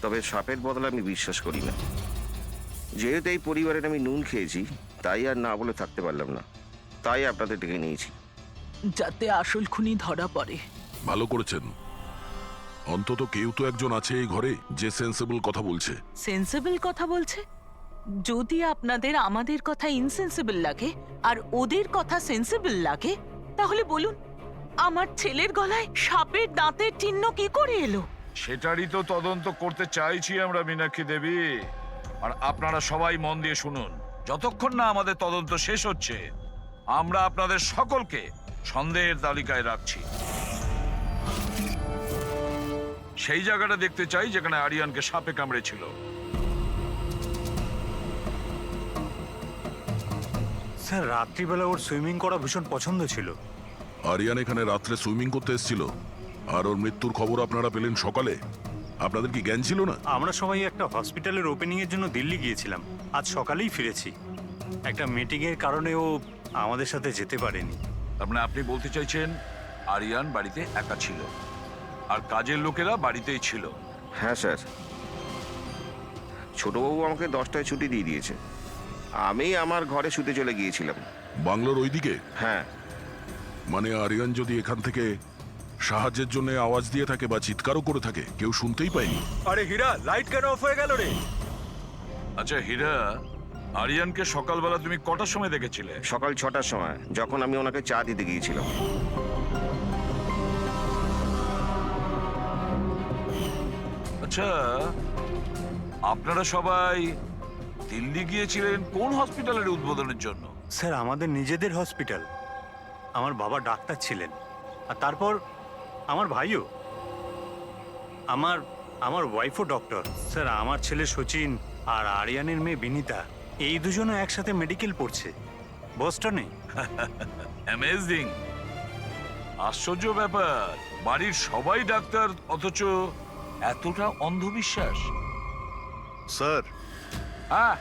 তবে সাপের বদলে আমি বিশ্বাস করি না। যেহেতু এই পরিবারের আমি নুন খেয়েছি, তাই আর না বলে থাকতে পারলাম না, তাই আপনাদের ডেকে নিয়েছি।
যাতে আসল খুনি ধরা পড়ে।
ভালো করেছেন, অন্তত কেউ তো একজন আছে এই ঘরে যে সেন্সিবল কথা বলছে।
সেন্সিবল কথা বলছে? যদি আপনাদের আমাদের কথা ইনসেন্সিবল লাগে আর ওদের কথা সেন্সিবল লাগে, তাহলে বলুন আমার ছেলের গলায় সাপের দাঁতের চিহ্ন কি করে এলো?
সেটারই তো তদন্ত করতে চাইছি আমরা মীনাক্ষী দেবী। আর আপনারা সবাই মন দিয়ে শুনুন, যতক্ষণ না আমাদের তদন্ত শেষ হচ্ছে আমরা আপনাদের সকলকে সন্দেহের তালিকায় রাখছি। সেই জায়গাটা দেখতে চাই যেখানে আরিয়ানকে সাপে কামড়েছিল।
স্যার, রাত্রিবেলা ওর সুইমিং করা ভীষণ পছন্দ ছিল।
আরিয়ান এখানে রাত্রে সুইমিং করতে এসেছিল আর ওর মৃত্যুর খবর আপনারা পেলেন সকালে। আপনাদের কি জ্ঞান ছিল না?
আমরা সবাই একটা হসপিটালের ওপেনিং এর জন্য দিল্লি গিয়েছিলাম, আজ সকালেই ফিরেছি। একটা মিটিং এর কারণে ও আমাদের সাথে যেতে পারেনি।
তার মানে আপনি বলতে চাইছেন আরিয়ান বাড়িতে একা ছিল আর কাজের লোকেরা বাড়িতেই ছিল?
হ্যাঁ স্যার, ছোটবাবু আমাকে 10টায় ছুটি দিয়ে দিয়েছে। আমি আমার ঘরে শুতে চলে গিয়েছিলাম।
বাংলোর ওইদিকে?
হ্যাঁ।
মানে আরিয়ান যদি এখান থেকে সাহায্যের জন্য আওয়াজ দিয়ে থাকে বা চিৎকারও করে থাকে, কেউ শুনতেই পায়নি?
আরে হীরা, লাইট কেন অফ হয়ে গেল রে?
আচ্ছা হীরা, আরিয়ানকে সকালবেলা তুমি কটার সময় দেখেছিলে?
সকাল 6টার সময়, যখন আমি ওনাকে চা দিতে গিয়েছিলাম।
আচ্ছা, আপনারা সবাই দিল্লি গিয়েছিলেন কোন হসপিটালের উদ্বোধনের জন্য?
স্যার, আমাদের নিজেদের হসপিটাল। আমার বাবা ডাক্তার ছিলেন, আর তারপর আমার ভাইও, আমার ওয়াইফও ডক্টর। স্যার, আমার ছেলে সচিন আর আরিয়ানের মেয়ে বিনীতা, এই দুজনও একসাথে মেডিকেল পড়ছে বস্টনে।
অ্যামেজিং, আশ্চর্য ব্যাপার। বাড়ির সবাই ডাক্তার, অথচ এতটা অন্ধবিশ্বাস।
স্যার,
হ্যাঁ